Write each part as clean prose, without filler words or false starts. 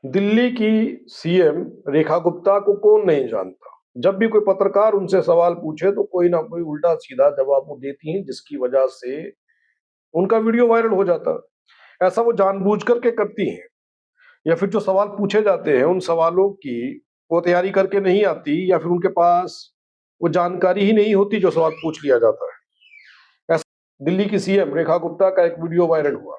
दिल्ली की सीएम रेखा गुप्ता को कौन नहीं जानता। जब भी कोई पत्रकार उनसे सवाल पूछे तो कोई ना कोई उल्टा सीधा जवाब वो देती हैं, जिसकी वजह से उनका वीडियो वायरल हो जाता है। ऐसा वो जानबूझ करके करती हैं, या फिर जो सवाल पूछे जाते हैं उन सवालों की वो तैयारी करके नहीं आती, या फिर उनके पास वो जानकारी ही नहीं होती जो सवाल पूछ लिया जाता है। ऐसा दिल्ली की सीएम रेखा गुप्ता का एक वीडियो वायरल हुआ,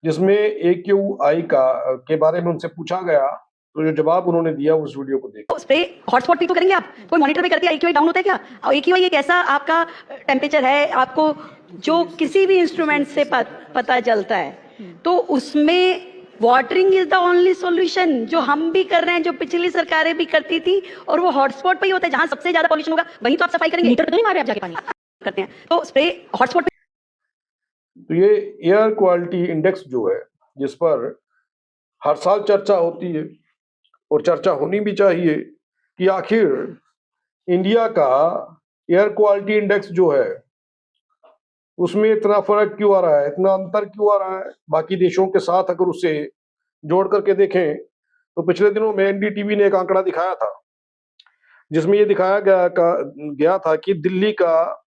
जिसमें AQI का के बारे में उनसे पूछा गया, तो जो जवाब उन्होंने दिया उस वीडियो को देख। उस पे हॉटस्पॉट भी तो करेंगे आप, कोई मॉनिटर पे करके AQI डाउन होता है क्या? और AQI एक ऐसा आपका टेम्परेचर है, आपको जो किसी भी इंस्ट्रूमेंट से पता चलता है, तो उसमें watering is the only solution, जो हम भी कर रहे हैं, जो पिछली सरकारें भी करती थी, और वो हॉटस्पॉट पे ही होता है जहां सबसे ज्यादा पॉल्यूशन होगा वहीं तो आप सफाई करेंगे। मीटर पे तो नहीं मार रहे आप जाके पानी करते हैं, तो स्प्रे हॉटस्पॉट पे। तो ये एयर क्वालिटी इंडेक्स जो है, जिस पर हर साल चर्चा होती है और चर्चा होनी भी चाहिए कि आखिर इंडिया का एयर क्वालिटी इंडेक्स जो है उसमें इतना फर्क क्यों आ रहा है, इतना अंतर क्यों आ रहा है बाकी देशों के साथ। अगर उसे जोड़ करके देखें तो पिछले दिनों में NDTV ने एक आंकड़ा दिखाया था, जिसमें ये दिखाया गया था कि दिल्ली का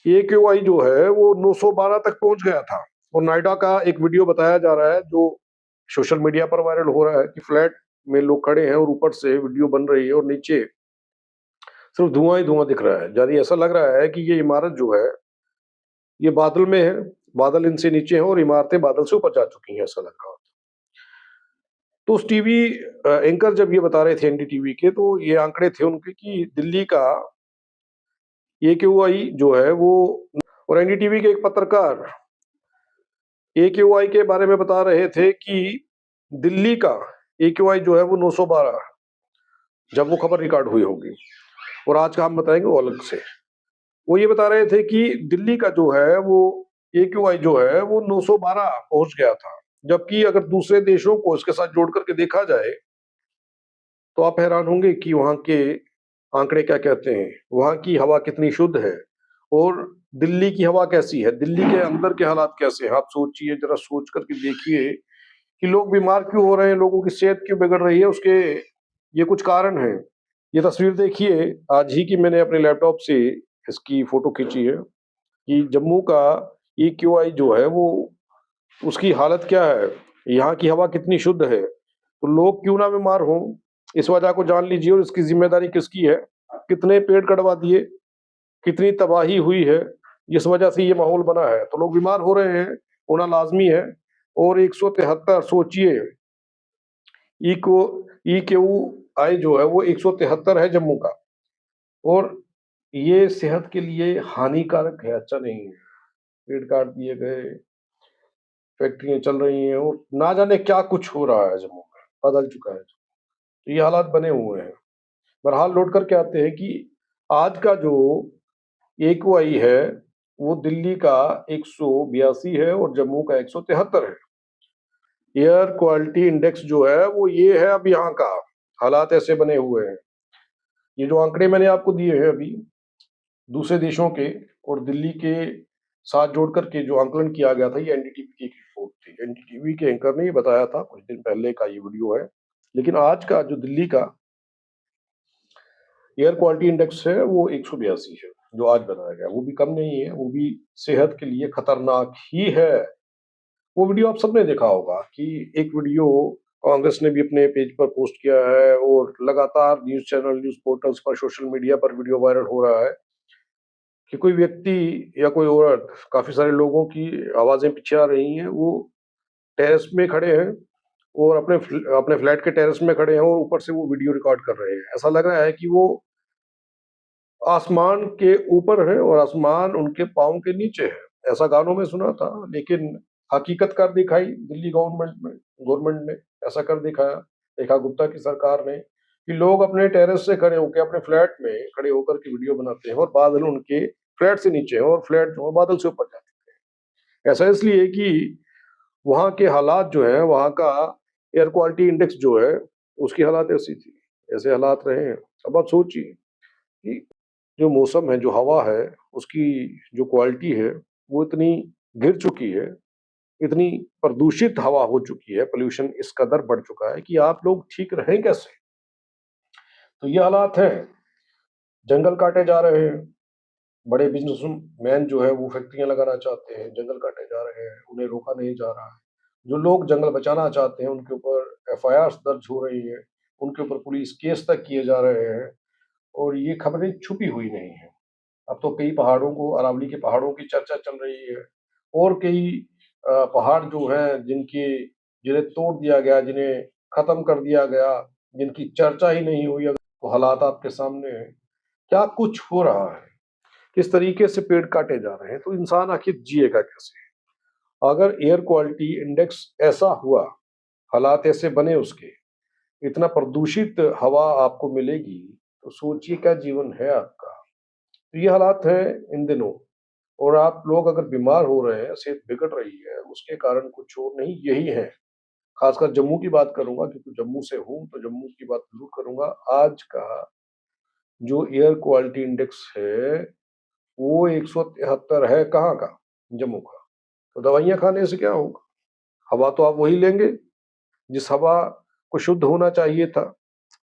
AQI जो है वो 912 तक पहुंच गया था। और नोएडा का एक वीडियो बताया जा रहा है जो सोशल मीडिया पर वायरल हो रहा है कि फ्लैट में लोग खड़े हैं और ऊपर से वीडियो बन रही है और नीचे सिर्फ धुआं ही धुआं दिख रहा है। ज्यादा ऐसा लग रहा है कि ये इमारत जो है ये बादल में है, बादल इनसे नीचे हैं और इमारतें बादल से ऊपर जा चुकी हैं, ऐसा लग रहा है। तो उस टीवी एंकर जब ये बता रहे थे NDTV के, तो ये आंकड़े थे उनके कि दिल्ली का AQI जो है वो, और NDTV के एक पत्रकार AQI के बारे में बता रहे थे कि दिल्ली का AQI जो है वो 912, जब वो खबर रिकॉर्ड हुई होगी। और आज का हम बताएंगे वो अलग से। वो ये बता रहे थे कि दिल्ली का जो है वो AQI जो है वो 912 पहुंच गया था, जबकि अगर दूसरे देशों को इसके साथ जोड़ करके देखा जाए तो आप हैरान होंगे कि वहाँ के आंकड़े क्या कहते हैं, वहाँ की हवा कितनी शुद्ध है और दिल्ली की हवा कैसी है, दिल्ली के अंदर के हालात कैसे हैं। आप सोचिए, जरा सोच करके देखिए कि लोग बीमार क्यों हो रहे हैं, लोगों की सेहत क्यों बिगड़ रही है। उसके ये कुछ कारण हैं। ये तस्वीर देखिए, आज ही की मैंने अपने लैपटॉप से इसकी फोटो खींची है कि जम्मू का AQI जो है वो, उसकी हालत क्या है, यहाँ की हवा कितनी शुद्ध है, तो लोग क्यों ना बीमार हों। इस वजह को जान लीजिए और इसकी जिम्मेदारी किसकी है। कितने पेड़ कटवा दिए, कितनी तबाही हुई है, जिस वजह से ये माहौल बना है, तो लोग बीमार हो रहे हैं, होना लाजमी है। और 173 सोचिए, इको EQI जो है वो 173 है जम्मू का, और ये सेहत के लिए हानिकारक है, अच्छा नहीं है। पेड़ काट दिए गए, फैक्ट्रियां चल रही हैं और ना जाने क्या कुछ हो रहा है जम्मू में, बदल चुका है। तो ये हालात बने हुए हैं। बहरहाल लौट करके आते हैं कि आज का जो AQI है वो दिल्ली का 182 है और जम्मू का 173 है। एयर क्वालिटी इंडेक्स जो है वो ये है। अब यहाँ का हालात ऐसे बने हुए हैं। ये जो आंकड़े मैंने आपको दिए हैं अभी दूसरे देशों के और दिल्ली के साथ जोड़ करके जो आंकलन किया गया था, ये NDTV की एक रिपोर्ट थी। NDTV के एंकर ने ये बताया था, कुछ दिन पहले का ये वीडियो है। लेकिन आज का जो दिल्ली का एयर क्वालिटी इंडेक्स है वो 182 है, जो आज बनाया गया। वो भी कम नहीं है, वो भी सेहत के लिए खतरनाक ही है। वो वीडियो आप सबने देखा होगा कि एक वीडियो कांग्रेस ने भी अपने पेज पर पोस्ट किया है और लगातार न्यूज चैनल, न्यूज पोर्टल्स पर, सोशल मीडिया पर वीडियो वायरल हो रहा है कि कोई व्यक्ति या कोई औरत, काफी सारे लोगों की आवाजें पीछे आ रही हैं, वो टेरेस में खड़े हैं और अपने फ्लैट के टेरेस में खड़े हैं और ऊपर से वो वीडियो रिकॉर्ड कर रहे हैं। ऐसा लग रहा है कि वो आसमान के ऊपर है और आसमान उनके पाँव के नीचे है। ऐसा गानों में सुना था, लेकिन हकीकत कर दिखाई दिल्ली गवर्नमेंट ने ऐसा कर दिखाया, रेखा गुप्ता की सरकार ने, कि लोग अपने टेरेस से खड़े होकर, अपने फ्लैट में खड़े होकर के वीडियो बनाते हैं और बादल उनके फ्लैट से नीचे है और फ्लैट जो है बादल से ऊपर जाते हैं। ऐसा इसलिए कि वहाँ के हालात जो है, वहाँ का एयर क्वालिटी इंडेक्स जो है उसकी हालात ऐसी थी, ऐसे हालात रहे हैं। अब आप सोचिए कि जो मौसम है, जो हवा है, उसकी जो क्वालिटी है वो इतनी गिर चुकी है इतनी प्रदूषित हवा हो चुकी है, पोल्यूशन इस कदर बढ़ चुका है कि आप लोग ठीक रहें कैसे? तो ये हालात हैं। जंगल काटे जा रहे हैं, बड़े बिजनेसमैन जो है वो फैक्ट्रियां लगाना चाहते हैं, जंगल काटे जा रहे हैं, उन्हें रोका नहीं जा रहा है। जो लोग जंगल बचाना चाहते हैं उनके ऊपर एफआईआर दर्ज हो रही है, उनके ऊपर पुलिस केस तक किए जा रहे हैं और ये खबरें छुपी हुई नहीं है। अब तो कई पहाड़ों को, अरावली के पहाड़ों की चर्चा चल रही है और कई पहाड़ जो हैं जिन्हें तोड़ दिया गया, जिन्हें खत्म कर दिया गया, जिनकी चर्चा ही नहीं हुई, तो हालात आपके सामने है। क्या कुछ हो रहा है, किस तरीके से पेड़ काटे जा रहे हैं, तो इंसान आखिर जिएगा कैसे? अगर एयर क्वालिटी इंडेक्स ऐसा हुआ, हालात ऐसे बने उसके, इतना प्रदूषित हवा आपको मिलेगी, तो सोचिए क्या जीवन है आपका। तो ये हालात हैं इन दिनों और आप लोग अगर बीमार हो रहे हैं, सेहत बिगड़ रही है, उसके कारण कुछ और नहीं, यही है। खासकर जम्मू की बात करूंगा क्योंकि जम्मू से हूं, तो जम्मू की बात जरूर करूंगा। आज का जो एयर क्वालिटी इंडेक्स है वो 173 है, कहाँ का? जम्मू का। तो दवाइयां खाने से क्या होगा? हवा तो आप वही लेंगे जिस हवा को शुद्ध होना चाहिए था।